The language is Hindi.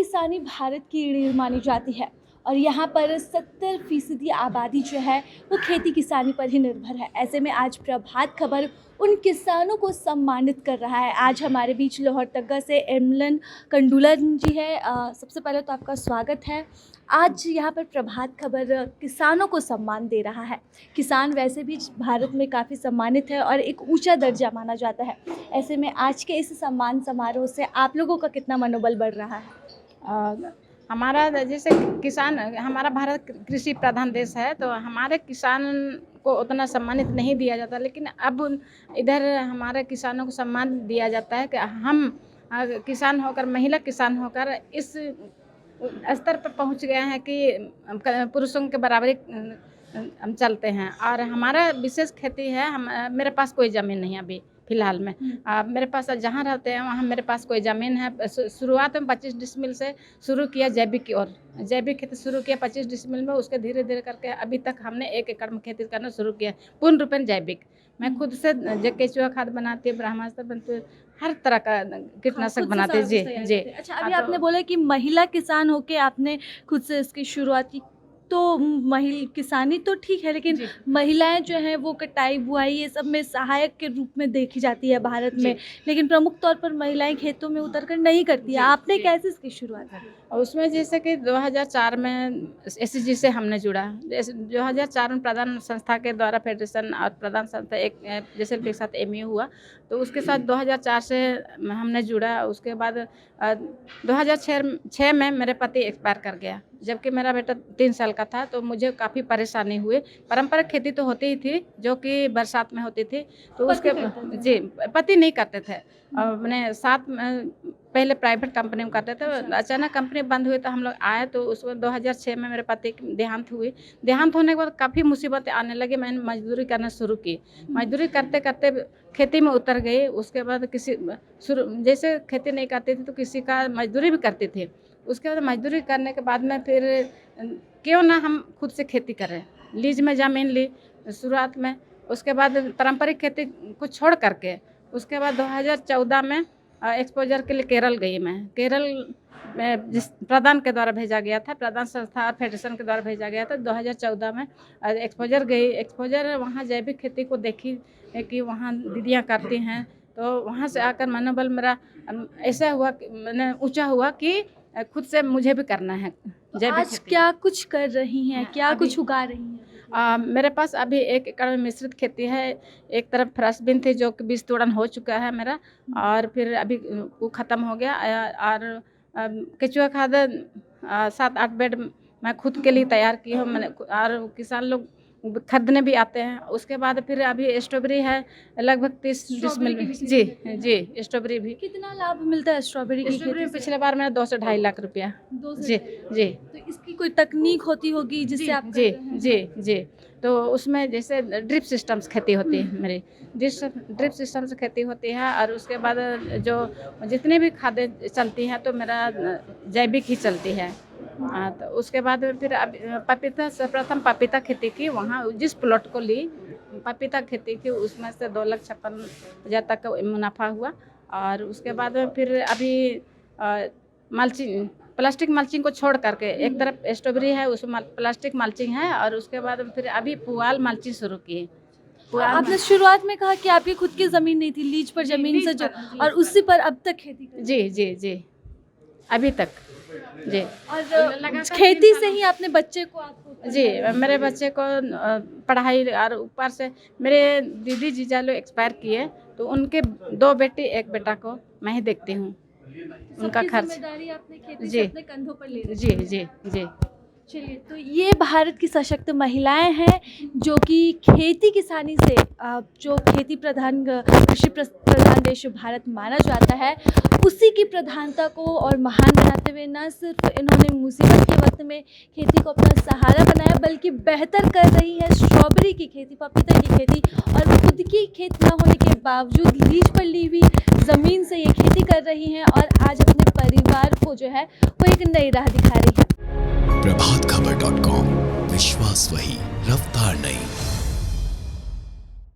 किसानी भारत की रीढ़ मानी जाती है और यहाँ पर 70% आबादी जो है वो खेती किसानी पर ही निर्भर है। ऐसे में आज प्रभात खबर उन किसानों को सम्मानित कर रहा है। आज हमारे बीच लोहरदगा से एमलन कंडूला जी है। सबसे पहले तो आपका स्वागत है। आज यहाँ पर प्रभात खबर किसानों को सम्मान दे रहा है। किसान वैसे भी भारत में काफ़ी सम्मानित है और एक ऊंचा दर्जा माना जाता है। ऐसे में आज के इस सम्मान समारोह से आप लोगों का कितना मनोबल बढ़ रहा है? हमारा जैसे किसान, हमारा भारत कृषि प्रधान देश है, तो हमारे किसान को उतना सम्मानित नहीं दिया जाता, लेकिन अब इधर हमारे किसानों को सम्मान दिया जाता है कि हम किसान होकर, महिला किसान होकर इस स्तर पर पहुंच गए हैं कि पुरुषों के बराबरी हम चलते हैं। और हमारा विशेष खेती है। मेरे पास कोई ज़मीन नहीं है अभी फ़िलहाल में। मेरे पास जहाँ रहते हैं वहाँ मेरे पास कोई ज़मीन है। शुरुआत में 25 डिसमिल से शुरू किया, जैविक की ओर जैविक खेती शुरू किया 25 डिसमिल में। उसके धीरे धीरे करके अभी तक हमने 1 एकड़ में खेती करना शुरू किया, पूर्ण रूपेण जैविक। मैं खुद से केचुआ खाद बनाती हूँ, ब्रह्मास्त्र बनती हूँ, हर तरह का कीटनाशक बनाते हैं। जी जी। अच्छा, अभी आपने बोला कि महिला किसान होके आपने खुद से इसकी शुरुआत की, तो महिला किसानी तो ठीक है, लेकिन महिलाएं जो हैं वो कटाई बुआई ये सब में सहायक के रूप में देखी जाती है भारत में, लेकिन प्रमुख तौर पर महिलाएं खेतों में उतरकर नहीं करती है। आपने कैसे इसकी शुरुआत की? और उसमें जैसे कि 2004 में SCG से हमने जुड़ा। 2004 में प्रधान संस्था के द्वारा फेडरेशन और प्रधान संस्था एक जैसे के साथ MU हुआ, तो उसके साथ 2004 से हमने जुड़ा। उसके बाद 2006 में मेरे पति एक्सपायर कर गया, जबकि मेरा बेटा 3 साल का था। तो मुझे काफ़ी परेशानी हुई। पारंपरिक खेती तो होती ही थी, जो कि बरसात में होती थी, तो उसके जी पति नहीं करते थे। और मैंने साथ में पहले प्राइवेट कंपनी में करते थे। अचानक कंपनी बंद हुई तो हम लोग आए, तो उसमें 2006 में मेरे पति की देहांत हुई। देहांत होने के बाद काफ़ी मुसीबतें आने लगी। मैंने मजदूरी करना शुरू की। मजदूरी करते करते खेती में उतर गई। उसके बाद जैसे खेती नहीं करती थी तो किसी का मजदूरी भी करती थी। उसके बाद मजदूरी करने के बाद में फिर क्यों ना हम खुद से खेती करें, लीज में ज़मीन ली शुरुआत में। उसके बाद पारंपरिक खेती को छोड़ करके उसके बाद 2014 में एक्सपोजर के लिए केरल गई। मैं केरल में जिस प्रधान के द्वारा भेजा गया था, प्रधान संस्था और फेडरेशन के द्वारा भेजा गया था। 2014 में एक्सपोजर गई। एक्सपोजर वहाँ जैविक खेती को देखी कि वहाँ दीदियाँ करती हैं, तो वहाँ से आकर मनोबल मेरा ऐसा हुआ कि मैंने ऊँचा हुआ कि खुद से मुझे भी करना है जैविक आज खेती। क्या कुछ कर रही हैं, क्या कुछ उगा रही हैं? मेरे पास अभी 1 एकड़ में मिश्रित खेती है। एक तरफ फ्रेशबीन थी जो कि 20 तोड़न हो चुका है मेरा, और फिर अभी वो ख़त्म हो गया। और केचुआ खाद 7-8 बेड मैं खुद के लिए तैयार की हूँ मैंने, और किसान लोग खरीदने भी आते हैं। उसके बाद फिर अभी स्ट्रॉबेरी है लगभग 30 डिसमिल में। जी जी, स्ट्रॉबेरी भी। कितना लाभ मिलता है स्ट्रॉबेरी की खेती से? पिछले बार मैंने 2 से 2.5 लाख रुपया। जी जी। तो इसकी कोई तकनीक होती होगी जिससे आप जी जी जी। तो उसमें जैसे ड्रिप सिस्टम से खेती होती है मेरी, ड्रिप सिस्टम से खेती होती है। और उसके बाद जो जितनी भी खादें चलती हैं तो मेरा जैविक ही चलती है। तो उसके बाद फिर अब पपीता, सर्वप्रथम पपीता खेती की। वहाँ जिस प्लॉट को ली पपीता खेती की, उसमें से 2,56,000 तक का मुनाफा हुआ। और उसके बाद फिर अभी मल्चिंग, प्लास्टिक मल्चिंग को छोड़ करके एक तरफ स्ट्रॉबेरी है, उसमें प्लास्टिक मल्चिंग है। और उसके बाद फिर अभी पुआल मल्चिंग शुरू की। आपने शुरुआत में कहा कि आपकी खुद की ज़मीन नहीं थी, लीज पर ज़मीन से जो, और उसी पर अब तक खेती कर? जी जी जी, अभी तक जी। और खेती से ही आपने बच्चे को आपको? जी, मेरे बच्चे को पढ़ाई, और ऊपर से मेरे दीदी जीजा लोग एक्सपायर किए, तो उनके 2 बेटी 1 बेटा को मैं ही देखती हूँ, उनका खर्च। जिम्मेदारी आपने खेती जी से अपने कंधों पर ले ली। जी जी जी। चलिए, तो ये भारत की सशक्त महिलाएं हैं जो कि खेती किसानी से, जो खेती प्रधान कृषि प्रधान देश भारत माना जाता है, उसी की प्रधानता को और महान बनाते हुए न सिर्फ इन्होंने मुसीबत के वक्त में खेती को अपना सहारा बनाया, बल्कि बेहतर कर रही है स्ट्रॉबेरी की खेती, पपीता की खेती, और खुद की खेत न होने के बावजूद लीज पर ली हुई ज़मीन से ये खेती कर रही हैं और आज अपने परिवार को जो है वो एक नई राह दिखा रही है। प्रभातखबर.com, विश्वास वही, रफ्तार नहीं।